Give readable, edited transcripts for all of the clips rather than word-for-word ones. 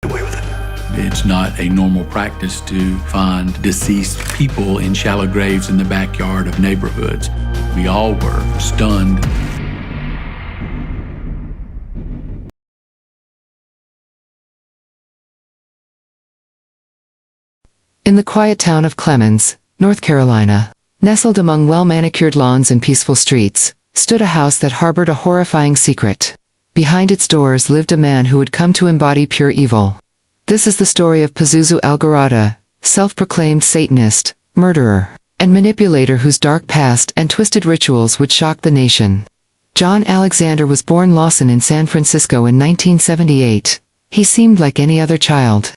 away with it. It's not a normal practice to find deceased people in shallow graves in the backyard of neighborhoods. We all were stunned. In the quiet town of Clemens, North Carolina, nestled among well-manicured lawns and peaceful streets, stood a house that harbored a horrifying secret. Behind its doors lived a man who would come to embody pure evil. This is the story of Pazuzu Algarad, self-proclaimed Satanist, murderer, and manipulator whose dark past and twisted rituals would shock the nation. John Alexander was born Lawson in San Francisco in 1978. He seemed like any other child.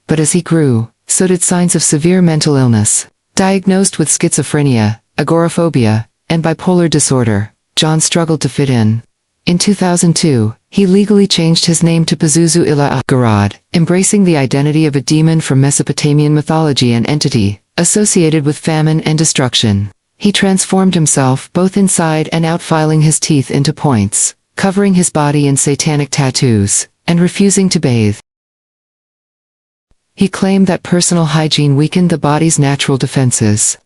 But as he grew, so did signs of severe mental illness. Diagnosed with schizophrenia, agoraphobia, and bipolar disorder, John struggled to fit in. In 2002, he legally changed his name to Pazuzu Algarad, embracing the identity of a demon from Mesopotamian mythology and entity, associated with famine and destruction. He transformed himself both inside and out, filing his teeth into points, covering his body in satanic tattoos, and refusing to bathe. He claimed that personal hygiene weakened the body's natural defenses.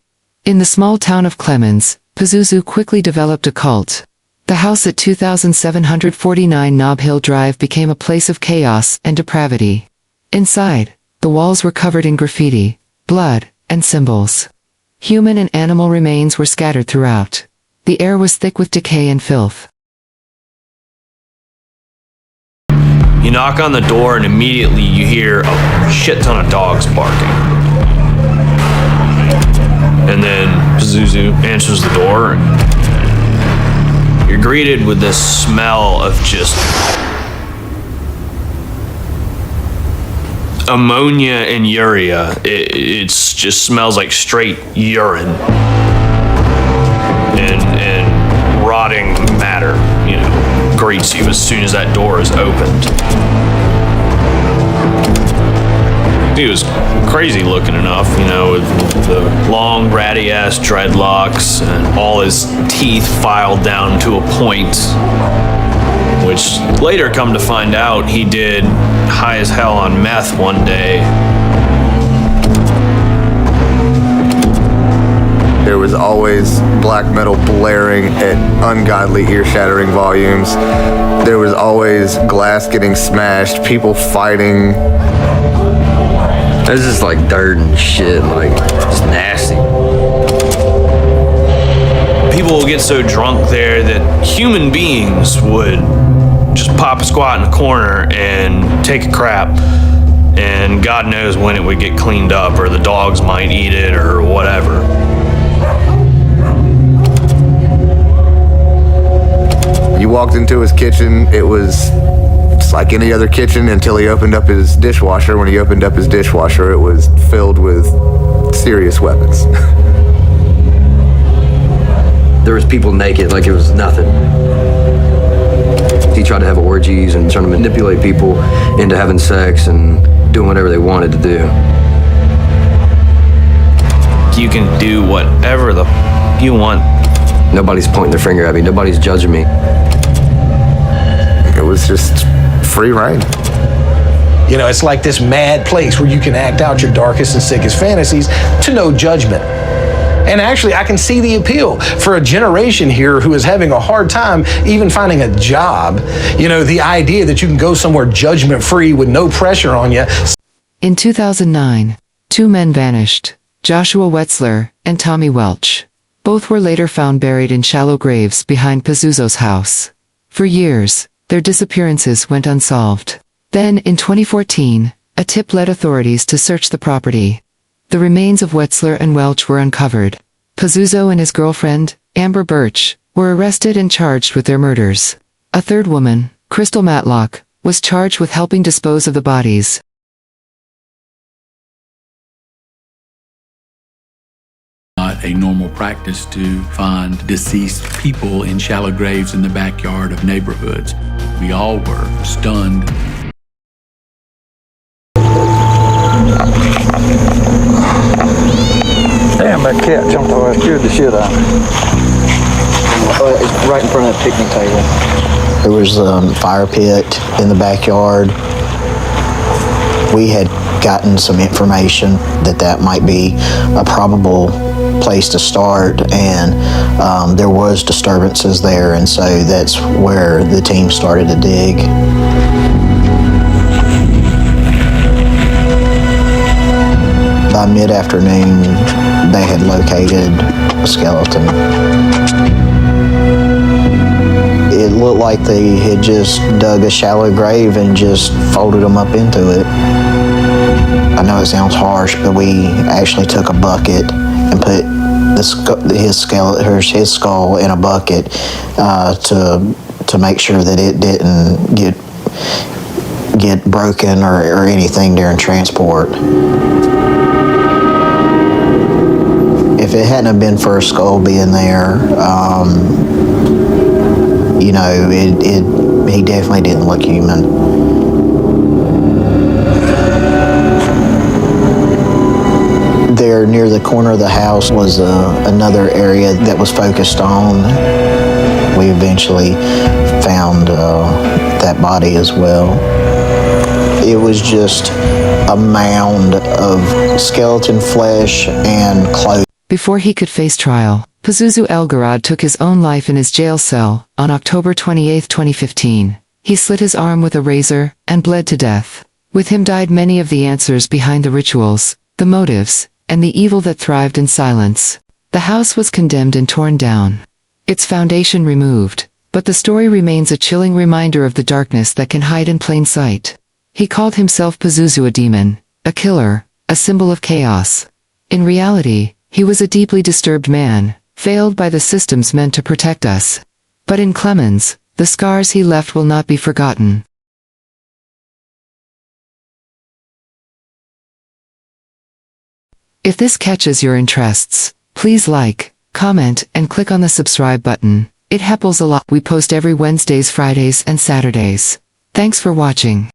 In the small town of Clemens, Pazuzu quickly developed a cult. The house at 2749 Nob Hill Drive became a place of chaos and depravity. Inside, the walls were covered in graffiti, blood, and symbols. Human and animal remains were scattered throughout. The air was thick with decay and filth. You knock on the door and immediately you hear a shit ton of dogs barking. And then Pazuzu answers the door and you're greeted with this smell of just ammonia and urea. It just smells like straight urine and rotting matter, you know. Greets you as soon as that door is opened. He was crazy looking enough, you know, with the long ratty ass dreadlocks and all his teeth filed down to a point, which later come to find out he did high as hell on meth one day. There was always black metal blaring at ungodly ear-shattering volumes. There was always glass getting smashed, people fighting. It was just like dirt and shit, like just nasty. People will get so drunk there that human beings would just pop a squat in a corner and take a crap. And God knows when it would get cleaned up, or the dogs might eat it, or whatever. You walked into his kitchen, it was just like any other kitchen until he opened up his dishwasher. When he opened up his dishwasher, it was filled with serious weapons. There was people naked like it was nothing. He tried to have orgies and trying to manipulate people into having sex and doing whatever they wanted to do. You can do whatever the you want. Nobody's pointing their finger at me. Nobody's judging me. It was just free reign. You know, it's like this mad place where you can act out your darkest and sickest fantasies to no judgment. And actually, I can see the appeal for a generation here who is having a hard time even finding a job. You know, the idea that you can go somewhere judgment-free with no pressure on you. In 2009, two men vanished, Joshua Wetzler and Tommy Welch. Both were later found buried in shallow graves behind Pazuzu's house. For years, their disappearances went unsolved. Then, in 2014, a tip led authorities to search the property. The remains of Wetzler and Welch were uncovered. Pazuzu and his girlfriend, Amber Birch, were arrested and charged with their murders. A third woman, Crystal Matlock, was charged with helping dispose of the bodies. Not a normal practice to find deceased people in shallow graves in the backyard of neighborhoods. We all were stunned. Damn, that cat jumped over and scared the shit out of me. It's right in front of that picnic table. There was a fire pit in the backyard. We had gotten some information that might be a probable place to start, and there was disturbances there, and so that's where the team started to dig. By mid-afternoon, they had located a skeleton. It looked like they had just dug a shallow grave and just folded them up into it. I know it sounds harsh, but we actually took a bucket and put his skull in a bucket to make sure that it didn't get broken or anything during transport. If it hadn't have been for a skull being there, you know, he definitely didn't look human. There near the corner of the house was another area that was focused on. We eventually found that body as well. It was just a mound of skeleton flesh and clothes. Before he could face trial, Pazuzu Algarad took his own life in his jail cell on October 28, 2015. He slit his arm with a razor and bled to death. With him died many of the answers behind the rituals, the motives, and the evil that thrived in silence. The house was condemned and torn down. Its foundation removed, but the story remains a chilling reminder of the darkness that can hide in plain sight. He called himself Pazuzu, a demon, a killer, a symbol of chaos. In reality, he was a deeply disturbed man, failed by the systems meant to protect us. But in Clemens, the scars he left will not be forgotten. If this catches your interests, please like, comment, and click on the subscribe button. It helps a lot. We post every Wednesdays, Fridays, and Saturdays. Thanks for watching.